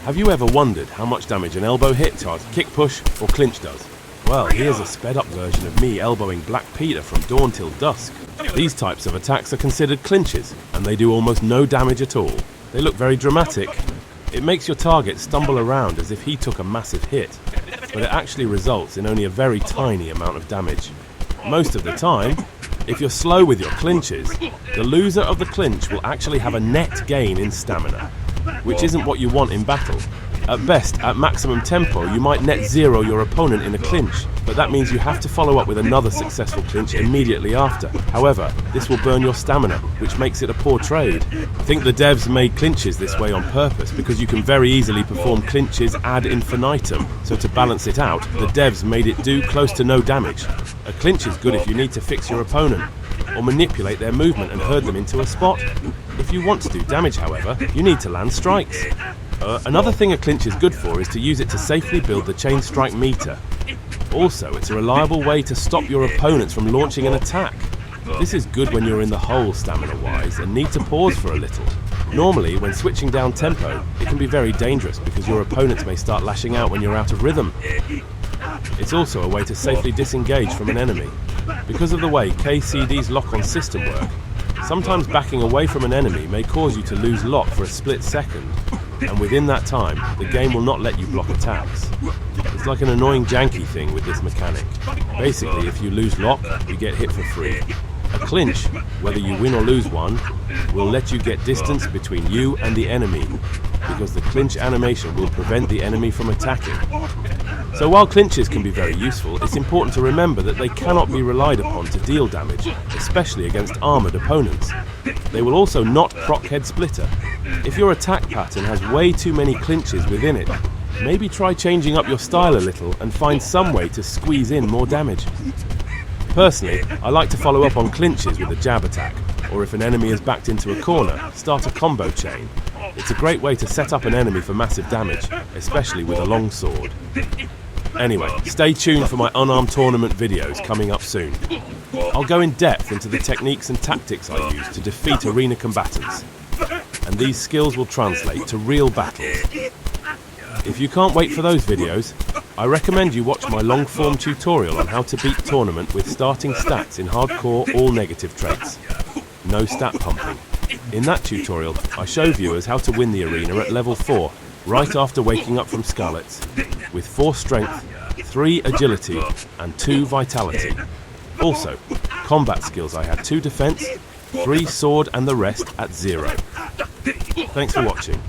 Have you ever wondered how much damage an elbow hit, kick push, or clinch does? Well, here's a sped up version of me elbowing Black Peter from dawn till dusk. These types of attacks are considered clinches, and they do almost no damage at all. They look very dramatic. It makes your target stumble around as if he took a massive hit, but it actually results in only a very tiny amount of damage. Most of the time, if you're slow with your clinches, the loser of the clinch will actually have a net gain in stamina, which isn't what you want in battle. At best, at maximum tempo, you might net zero your opponent in a clinch, but that means you have to follow up with another successful clinch immediately after. However, this will burn your stamina, which makes it a poor trade. I think the devs made clinches this way on purpose because you can very easily perform clinches ad infinitum, so to balance it out, the devs made it do close to no damage. A clinch is good if you need to fix your opponent, or manipulate their movement and herd them into a spot. If you want to do damage, however, you need to land strikes. Another thing a clinch is good for is to use it to safely build the chain strike meter. Also, it's a reliable way to stop your opponents from launching an attack. This is good when you're in the hole stamina-wise and need to pause for a little. Normally, when switching down tempo, it can be very dangerous because your opponents may start lashing out when you're out of rhythm. It's also a way to safely disengage from an enemy. Because of the way KCD's lock-on system work, sometimes backing away from an enemy may cause you to lose lock for a split second, and within that time, the game will not let you block attacks. It's like an annoying janky thing with this mechanic. Basically, if you lose lock, you get hit for free. A clinch, whether you win or lose one, will let you get distance between you and the enemy, because the clinch animation will prevent the enemy from attacking. So while clinches can be very useful, it's important to remember that they cannot be relied upon to deal damage, especially against armoured opponents. They will also not proc head splitter. If your attack pattern has way too many clinches within it, maybe try changing up your style a little and find some way to squeeze in more damage. Personally, I like to follow up on clinches with a jab attack, or if an enemy is backed into a corner, start a combo chain. It's a great way to set up an enemy for massive damage, especially with a long sword. Anyway, stay tuned for my Unarmed tournament videos coming up soon. I'll go in depth into the techniques and tactics I use to defeat arena combatants, and these skills will translate to real battles. If you can't wait for those videos, I recommend you watch my long-form tutorial on how to beat tournament with starting stats in hardcore all negative traits. No stat pumping. In that tutorial, I show viewers how to win the arena at level 4, right after waking up from Skalitz, with 4 strength, 3 agility, and 2 vitality. Also, combat skills I had 2 defense, 3 sword, and the rest at 0. Thanks for watching.